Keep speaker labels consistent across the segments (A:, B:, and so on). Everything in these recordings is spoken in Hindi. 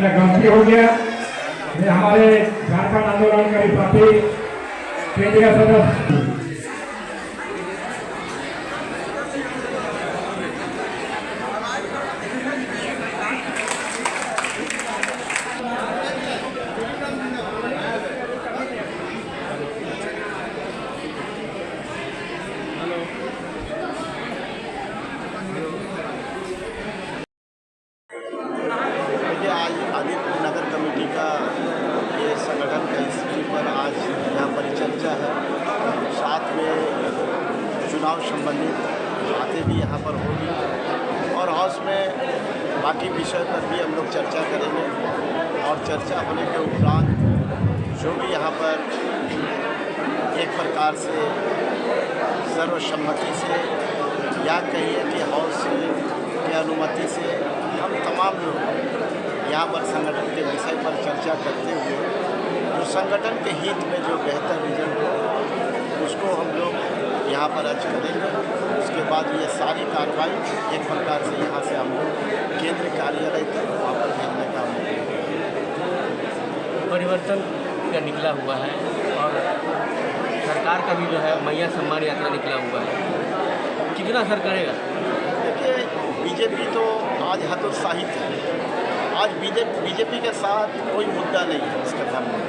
A: गलती हो गया। हमारे झारखंड आंदोलनकारी पार्टी केंद्रीय सदस्य
B: आदिपुर नगर कमेटी का ये संगठन का स्थिति पर आज यहाँ परिचर्चा है। साथ में चुनाव संबंधित बातें भी यहाँ पर होगी और हाउस में बाकी विषय पर भी हम लोग चर्चा करेंगे। और चर्चा होने के उपरांत जो भी यहाँ पर एक प्रकार से सर्वसम्मति से या कहिए कि हाउस की अनुमति से हम तमाम लोग यहाँ पर संगठन के विषय पर चर्चा करते हुए जो संगठन के हित में जो बेहतर विजन हो उसको हम लोग यहाँ पर आज करेंगे। उसके बाद ये सारी कार्रवाई एक प्रकार से यहाँ से हम लोग केंद्रीय कार्यालय तक वहाँ पर भेजने का
C: परिवर्तन का निकला हुआ है और सरकार का भी जो है मैया सम्मान यात्रा निकला हुआ है, कितना असर करेगा?
B: देखिए, बीजेपी तो आज हतोत्साहित है। आज बीजेपी के साथ कोई मुद्दा नहीं है इसके धर्म में,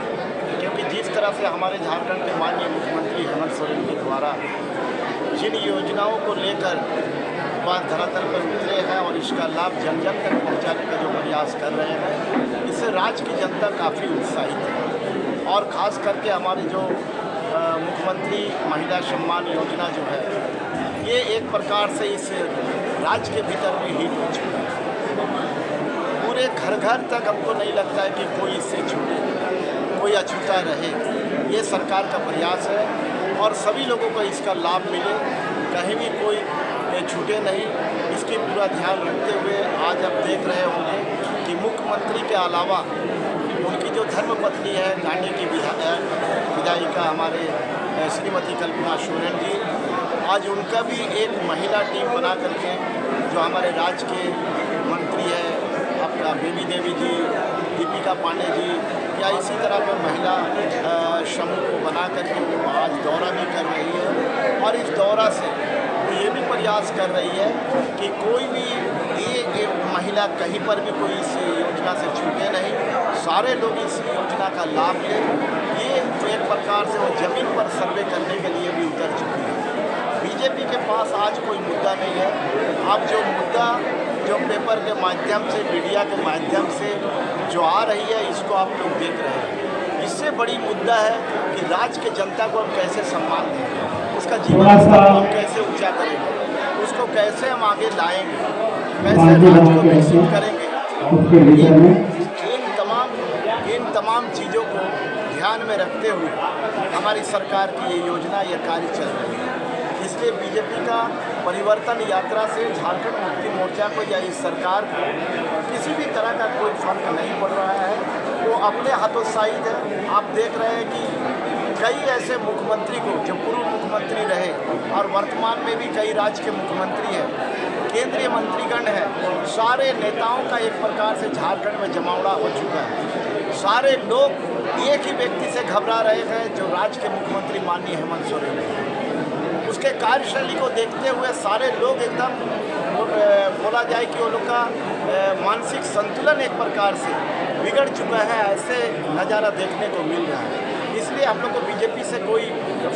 B: क्योंकि जिस तरह से हमारे झारखंड के माननीय मुख्यमंत्री हेमंत सोरेन के द्वारा जिन योजनाओं को लेकर बात धरातल पर उतरे हैं और इसका लाभ जन जन तक पहुँचाने का जो प्रयास कर रहे हैं, इससे राज्य की जनता काफ़ी उत्साहित है। और ख़ास करके हमारे जो मुख्यमंत्री महिला सम्मान योजना जो है, ये एक प्रकार से इस राज्य के भीतर में हिट हो चुका है। पूरे घर घर तक हमको नहीं लगता है कि कोई इससे छूटे, कोई अछूता रहे। ये सरकार का प्रयास है और सभी लोगों को इसका लाभ मिले, कहीं भी कोई छूटे नहीं, इसकी पूरा ध्यान रखते हुए आज आप देख रहे होंगे कि मुख्यमंत्री के अलावा उनकी जो धर्मपत्नी है गांधी की विधायिका हमारे श्रीमती कल्पना सोरेन जी, आज उनका भी एक महिला टीम बना करके जो हमारे राज्य के मंत्री है आपका बेबी देवी जी, दीपिका पांडे जी, या इसी तरह के महिला समूह को बना करके वो आज दौरा भी कर रही है। और इस दौरा से ये भी प्रयास कर रही है कि कोई भी ये महिला कहीं पर भी कोई इस योजना से छूटे नहीं, सारे लोग इस योजना का लाभ लें। ये एक प्रकार से वो ज़मीन पर सर्वे करने के लिए भी उतर चुकी है। बीजेपी के पास आज कोई मुद्दा नहीं है। अब जो मुद्दा जो पेपर के माध्यम से, मीडिया के माध्यम से जो आ रही है, इसको आप लोग देख रहे हैं। इससे बड़ी मुद्दा है कि राज्य के जनता को हम कैसे सम्मान देंगे, उसका जीवन स्तर को हम कैसे ऊंचा करेंगे, उसको कैसे हम आगे लाएंगे, कैसे राज्य को विकसित करेंगे। इन तमाम चीज़ों को ध्यान में रखते हुए हमारी सरकार की ये योजना, ये कार्य चल रही है। इसलिए बीजेपी का परिवर्तन यात्रा से झारखंड मुक्ति मोर्चा को या इस सरकार को किसी भी तरह का कोई फर्क नहीं पड़ रहा है। वो अपने हतोत्साहित है। आप देख रहे हैं कि कई ऐसे मुख्यमंत्री को जो पूर्व मुख्यमंत्री रहे और वर्तमान में भी कई राज्य के मुख्यमंत्री हैं, केंद्रीय मंत्रीगण है, सारे नेताओं का एक प्रकार से झारखंड में जमावड़ा हो चुका है। सारे लोग एक ही व्यक्ति से घबरा रहे हैं जो राज्य के मुख्यमंत्री माननीय हेमंत सोरेन हैं। उसके कार्यशैली को देखते हुए सारे लोग एकदम बोला जाए कि वो लोग का मानसिक संतुलन एक प्रकार से बिगड़ चुका है, ऐसे नज़ारा देखने को मिल रहा है। इसलिए हम लोग को बीजेपी से कोई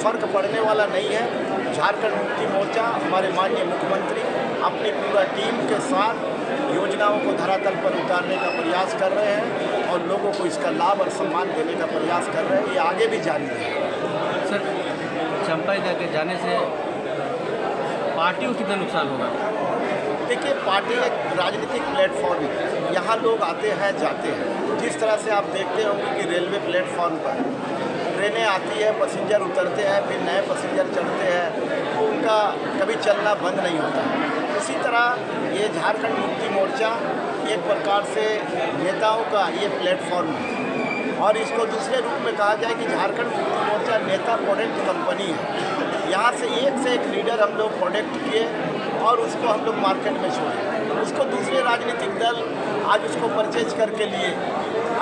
B: फ़र्क पड़ने वाला नहीं है। झारखंड मुक्ति मोर्चा, हमारे माननीय मुख्यमंत्री अपनी पूरा टीम के साथ योजनाओं को धरातल पर उतारने का प्रयास कर रहे हैं और लोगों को इसका लाभ और सम्मान देने का प्रयास कर रहे हैं। ये आगे भी जारी है।
C: सर, चंपा करके जाने से पार्टी को कितना नुकसान होगा?
B: देखिए, पार्टी एक राजनीतिक प्लेटफॉर्म है, यहाँ लोग आते हैं जाते हैं। जिस तरह से आप देखते होंगे कि रेलवे प्लेटफॉर्म पर ट्रेनें आती है, पैसेंजर उतरते हैं, फिर नए पैसेंजर चढ़ते हैं, तो उनका कभी चलना बंद नहीं होता। उसी तरह ये झारखंड मुक्ति मोर्चा एक प्रकार से नेताओं का ये प्लेटफॉर्म है, और इसको दूसरे रूप में कहा जाए कि झारखंड मुक्ति मोर्चा नेता प्रोडक्ट कंपनी है। यहाँ से एक लीडर हम लोग प्रोडक्ट किए और उसको हम लोग मार्केट में छोड़े, उसको दूसरे राजनीतिक दल आज उसको परचेज करके लिए।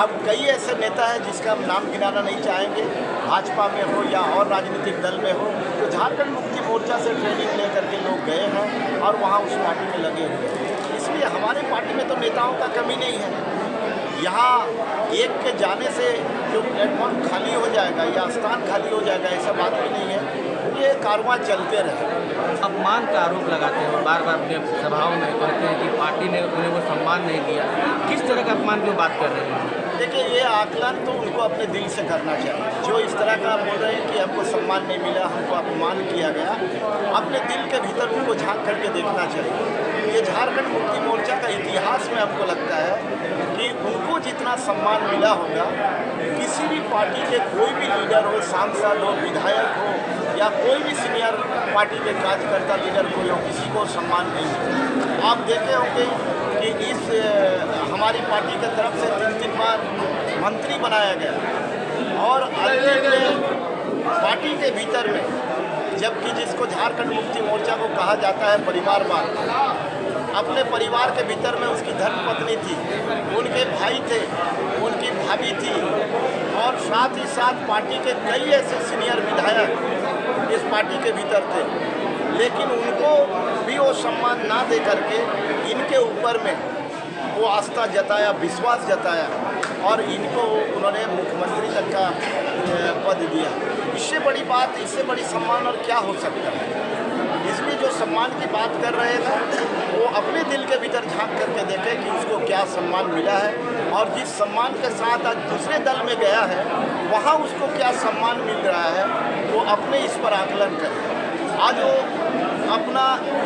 B: अब कई ऐसे नेता हैं जिसका हम नाम गिनाना नहीं चाहेंगे, भाजपा में हो या और राजनीतिक दल में हो, तो झारखंड मुक्ति मोर्चा से ट्रेनिंग ले करके लोग गए हैं और वहाँ उस पार्टी में लगे हुए हैं। इसलिए हमारे पार्टी में तो नेताओं का कमी नहीं है। यहाँ एक के जाने से जो प्लेटफॉर्म खाली हो जाएगा या स्थान खाली हो जाएगा, ऐसा बात भी नहीं है। ये कारवां चलते रहे।
C: अपमान का आरोप लगाते हैं और बार बार अपने सभाओं में कहते हैं कि पार्टी ने उन्हें वो सम्मान नहीं दिया। किस तरह का अपमान की बात कर रहे हैं?
B: देखिए, ये आकलन तो उनको अपने दिल से करना चाहिए। जो इस तरह का बोल रहे हैं कि हमको सम्मान नहीं मिला, हमको अपमान किया गया, अपने दिल के भीतर उनको झांक करके देखना चाहिए। ये झारखंड मुक्ति मोर्चा का इतिहास में हमको लगता है कि उनको जितना सम्मान मिला होगा, किसी भी पार्टी के कोई भी लीडर हो, सांसद हो, विधायक हो या कोई भी सीनियर पार्टी के कार्यकर्ता लीडर कोई हो, किसी को सम्मान नहीं मिला। आप देखे होंगे कि इस हमारी पार्टी की तरफ से 3 बार मंत्री बनाया गया, और अंतिम में पार्टी के भीतर में, जबकि जिसको झारखंड मुक्ति मोर्चा को कहा जाता है परिवारवाद, अपने परिवार के भीतर में उसकी धर्मपत्नी थी, उनके भाई थे, उनकी भाभी थी, और साथ ही साथ पार्टी के कई ऐसे सीनियर विधायक इस पार्टी के भीतर थे, लेकिन उनको भी वो सम्मान ना दे करके इनके ऊपर में वो आस्था जताया, विश्वास जताया, और इनको उन्होंने मुख्यमंत्री तक का पद दिया। इससे बड़ी बात, इससे बड़ी सम्मान और क्या हो सकता है? इसलिए जो सम्मान की बात कर रहे हैं वो अपने दिल के भीतर झांक करके देखें कि उसको क्या सम्मान मिला है, और जिस सम्मान के साथ आज दूसरे दल में गया है वहाँ उसको क्या सम्मान मिल रहा है, वो अपने इस पर आकलन करें। आज वो अपना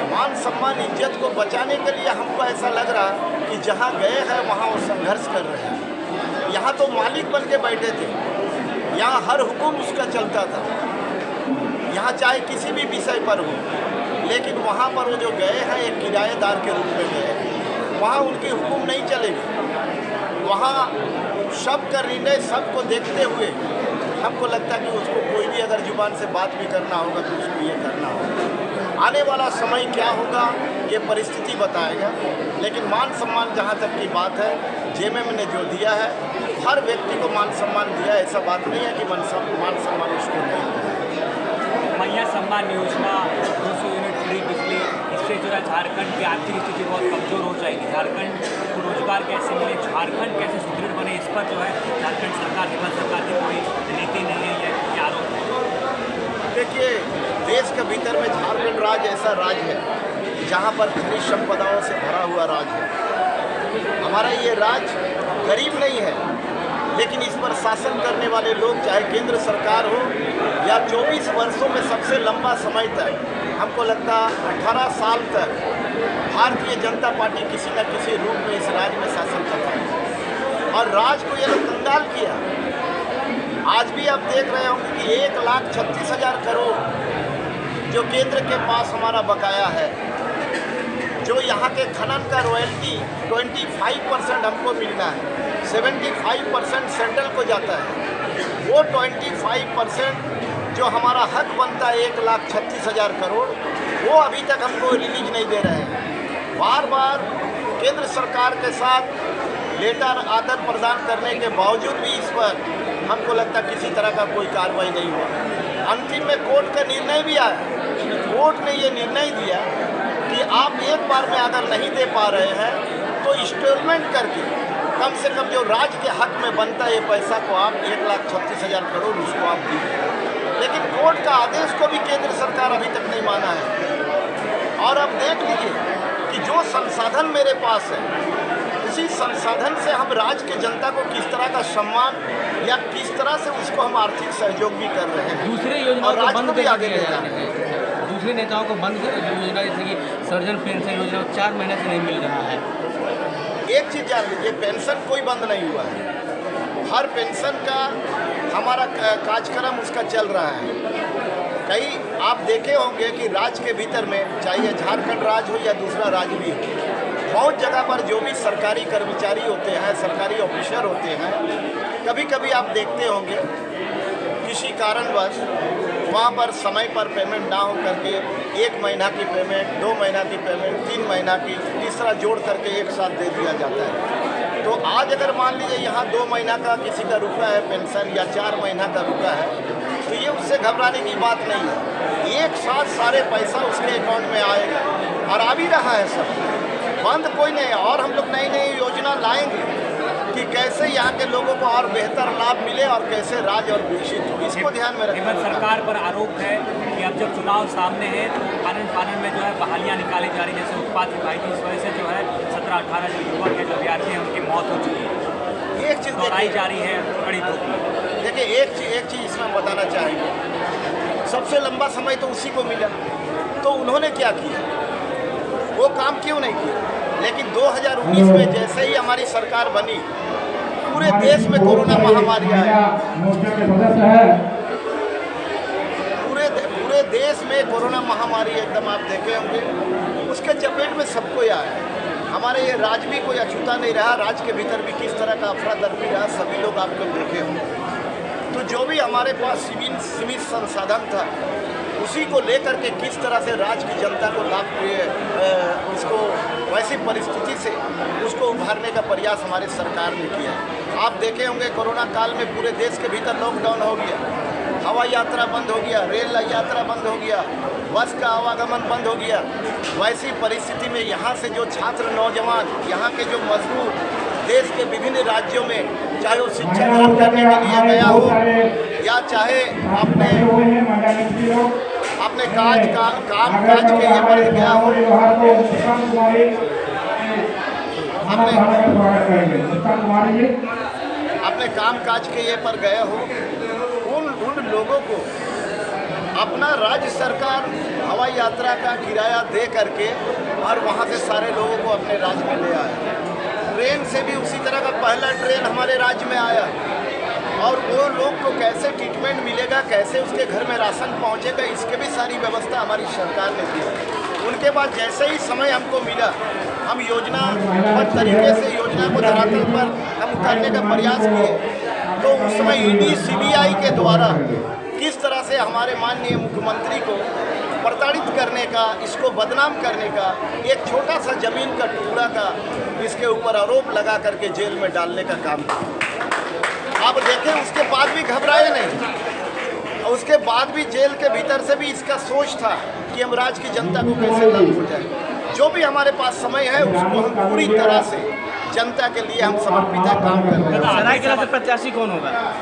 B: मान सम्मान इज्जत को बचाने के लिए हमको ऐसा लग रहा है कि जहाँ गए हैं वहाँ वो संघर्ष कर रहे हैं। यहाँ तो मालिक बन के बैठे थे, यहाँ हर हुक्म उसका चलता था, यहाँ चाहे किसी भी विषय पर हो, लेकिन वहाँ पर वो जो गए हैं एक किराएदार के रूप में गए, वहाँ उनकी हुक्म नहीं चलेगी। वहाँ सबका निर्णय सबको देखते हुए हमको लगता है कि उसको कोई भी अगर जुबान से बात भी करना होगा तो उसको ये करना होगा। आने वाला समय क्या होगा ये परिस्थिति बताएगा, लेकिन मान सम्मान जहाँ तक की बात है, जेएमएम ने जो दिया है, हर व्यक्ति को मान सम्मान दिया, ऐसा बात नहीं है कि मान सम्मान उसको नहीं दिया।
D: मैया सम्मान योजना 200 यूनिट फ्री बिजली, इससे जो है झारखंड की आर्थिक स्थिति बहुत कमज़ोर हो जाएगी। झारखंड को रोजगार कैसे मिले, झारखंड कैसे सुदृढ़ बने, इस पर जो है झारखंड सरकार, केंद्र सरकार की कोई नीति नहीं है, ये आरोप है।
B: देखिए, देश के भीतर में झारखंड राज्य ऐसा राज्य है जहाँ पर खनिज संपदाओं से भरा हुआ राज्य है। हमारा ये राज्य गरीब नहीं है, लेकिन इस पर शासन करने वाले लोग, चाहे केंद्र सरकार हो या 24 वर्षों में सबसे लंबा समय तक, हमको लगता 18 साल तक भारतीय जनता पार्टी किसी न किसी रूप में इस राज्य में शासन कर रही है, और राज्य को ये लोग कंगाल किया। आज भी आप देख रहे होंगे कि 1,36,000 करोड़ जो केंद्र के पास हमारा बकाया है, जो यहाँ के खनन का रॉयल्टी 25% हमको मिलना है, 75% सेंट्रल को जाता है, वो 25% जो हमारा हक बनता है 1,36,000 करोड़, वो अभी तक हमको रिलीज नहीं दे रहे हैं। बार बार केंद्र सरकार के साथ लेटर आदान प्रदान करने के बावजूद भी इस पर हमको लगता किसी तरह का कोई कार्रवाई नहीं हुआ। अंतिम में कोर्ट का निर्णय भी आया। कोर्ट ने ये निर्णय दिया कि आप एक बार में अगर नहीं दे पा रहे हैं तो इंस्टॉलमेंट करके कम से कम जो राज्य के हक में बनता है ये पैसा को आप 1,36,000 करोड़ उसको आप दीजिए। लेकिन कोर्ट का आदेश को भी केंद्र सरकार अभी तक नहीं माना है। और अब देख लीजिए कि जो संसाधन मेरे पास है, उसी संसाधन से हम राज्य के जनता को किस तरह का सम्मान या किस तरह से उसको हम आर्थिक सहयोग भी कर रहे हैं
C: दूसरे
B: और
C: योजनाओं को
B: राज्य
C: बंद
B: को भी
C: कर
B: आगे
C: दिया
B: ले
C: जा
B: जा
C: रहा
B: रहे हैं।
C: है। दूसरे नेताओं को बंद कर योजना जैसे कि सर्जन पेंशन योजना 4 महीने से नहीं मिल रहा है।
B: एक चीज़ जान लीजिए, पेंशन कोई बंद नहीं हुआ है। हर पेंशन का हमारा कार्यक्रम उसका चल रहा है। कई आप देखे होंगे कि राज्य के भीतर में, चाहे झारखंड राज्य हो या दूसरा राज्य भी हो, बहुत जगह पर जो भी सरकारी कर्मचारी होते हैं, सरकारी ऑफिसर होते हैं, कभी कभी आप देखते होंगे किसी कारणवश वहाँ पर समय पर पेमेंट ना हो करके 1 महीना की पेमेंट, 2 महीना की पेमेंट, 3 महीना की, तीसरा जोड़ करके एक साथ दे दिया जाता है। तो आज अगर मान लीजिए यहाँ 2 महीना का किसी का रुका है पेंशन या 4 महीना का रुका है, तो ये उससे घबराने की बात नहीं है। एक साथ सारे पैसा उसके अकाउंट में आएगा और आ भी रहा है सब, बंद कोई नहीं है। और हम लोग नई नई योजना लाएंगे कि कैसे यहाँ के लोगों को और बेहतर लाभ मिले और कैसे राज्य और विकसित हो, इसको ध्यान में रखना।
D: सरकार पर आरोप है कि अब जब चुनाव सामने है तो कानून में जो है बहालियाँ निकाली जा रही, जैसे उत्पाद विभाग की, इस वजह से जो है 17-18 जो युवक है, जो अभ्यर्थी हैं, उनकी मौत हो चुकी है।
B: एक चीज़
D: दोहराई जा रही है बड़ी धूप।
B: देखिए एक चीज़ इसमें बताना चाहेंगे, सबसे लंबा समय तो उसी को मिला, तो उन्होंने क्या किया, वो काम क्यों नहीं किया। लेकिन 2019 में जैसे ही हमारी सरकार बनी, पूरे देश में कोरोना महामारी आई, पूरे देश में कोरोना महामारी एकदम आप देखे होंगे, उसके चपेट में सबको आया। हमारे ये राज्य भी कोई अछूता नहीं रहा, राज्य के भीतर भी किस तरह का अफरा तफरी रहा, सभी लोग आपको देखे होंगे। तो जो भी हमारे पास सीमित संसाधन था, उसी को लेकर के किस तरह से राज्य की जनता को लाभ उसको वैसी परिस्थिति से उसको उभारने का प्रयास हमारी सरकार ने किया। आप देखे होंगे कोरोना काल में पूरे देश के भीतर लॉकडाउन हो गया, हवाई यात्रा बंद हो गया, रेल यात्रा बंद हो गया, बस का आवागमन बंद हो गया। वैसी परिस्थिति में यहाँ से जो छात्र नौजवान, यहाँ के जो मजदूर देश के विभिन्न राज्यों में, चाहे वो शिक्षा ग्रहण करने के लिए गया हो या चाहे अपने काम काज के लिए पर गया हो, अपने काम काज के ये पर गए हो, उन लोगों को अपना राज्य सरकार हवाई यात्रा का किराया दे करके और वहाँ से सारे लोगों को अपने राज्य में ले आया। ट्रेन से भी उसी तरह का पहला ट्रेन हमारे राज्य में आया, और वो लोग को कैसे ट्रीटमेंट मिलेगा, कैसे उसके घर में राशन पहुंचेगा, इसके भी सारी व्यवस्था हमारी सरकार ने की। उनके बाद जैसे ही समय हमको मिला, हम योजनाबद्ध तरीके से योजना को धरातल पर हम उतारने का प्रयास किए। तो उस समय ईडी CBI के द्वारा किस तरह से हमारे माननीय मुख्यमंत्री को प्रताड़ित करने का, इसको बदनाम करने का, एक छोटा सा जमीन का टुकड़ा का इसके ऊपर आरोप लगा करके जेल में डालने का काम किया। आप देखें, उसके बाद भी घबराए नहीं, और उसके बाद भी जेल के भीतर से भी इसका सोच था कि हम राज्य की जनता को कैसे लाभ हो जाए। जो भी हमारे पास समय है उसको हम पूरी तरह से जनता के लिए हम समर्पित है, काम कर रहे हैं।
C: सरायकेला से प्रत्याशी कौन होगा?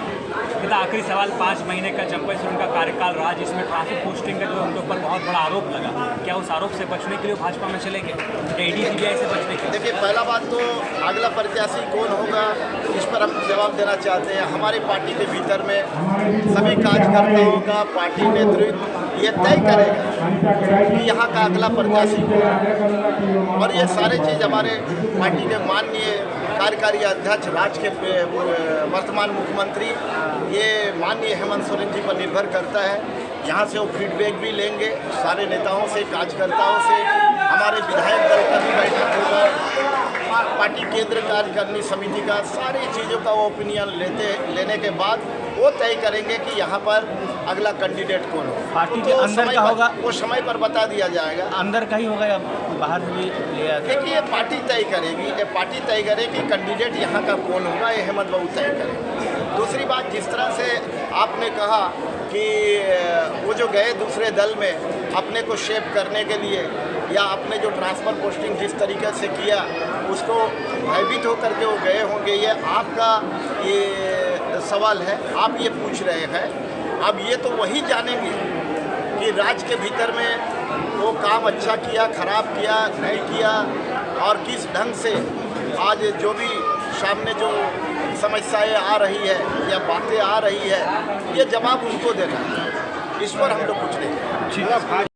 D: आखिरी सवाल, 5 महीने का जब से उनका कार्यकाल रहा, जिसमें ट्रांसफर पोस्टिंग का जो उनके ऊपर बहुत बड़ा आरोप लगा, क्या उस आरोप से बचने के लिए भाजपा में चलेंगे, ईडी CBI से बचने के लिए?
B: देखिए, पहला बात तो अगला प्रत्याशी कौन होगा इस पर हम जवाब देना चाहते हैं। हमारे पार्टी के भीतर में सभी कार्यकर्ताओं का पार्टी नेतृत्व ये तय करेगा कि यहाँ का अगला प्रत्याशी होगा, और ये सारे चीज़ हमारे पार्टी के माननीय कार्यकारी अध्यक्ष, राज्य के वर्तमान मुख्यमंत्री, ये माननीय हेमंत सोरेन जी पर निर्भर करता है। यहाँ से वो फीडबैक भी लेंगे सारे नेताओं से, कार्यकर्ताओं से। हमारे विधायक दल का भी बैठक होगा, पार्टी केंद्र कार्यकारिणी समिति का, सारी चीज़ों का वो ओपिनियन लेने के बाद वो तय करेंगे कि यहाँ पर अगला कैंडिडेट कौन हो।
C: पार्टी के अंदर का होगा,
B: वो समय पर बता दिया जाएगा।
C: अंदर का ही होगा या बाहर से भी ले आते?
B: देखिए, ये पार्टी तय करेगी, ये पार्टी तय करेगी कैंडिडेट यहाँ का कौन होगा, ये हेमंत बाबू तय करेंगे। दूसरी बात, जिस तरह से आपने कहा कि वो जो गए दूसरे दल में अपने को शेप करने के लिए, या अपने जो ट्रांसफ़र पोस्टिंग जिस तरीके से किया, उसको भयभीत होकर के वो गए होंगे, ये आपका ये सवाल है, आप ये पूछ रहे हैं। अब ये तो वही जानेंगे कि राज्य के भीतर में वो काम अच्छा किया, खराब किया, नहीं किया, और किस ढंग से आज जो भी सामने जो समस्याएं आ रही है या बातें आ रही है, ये जवाब उनको देना है। इस पर हम लोग कुछ नहीं।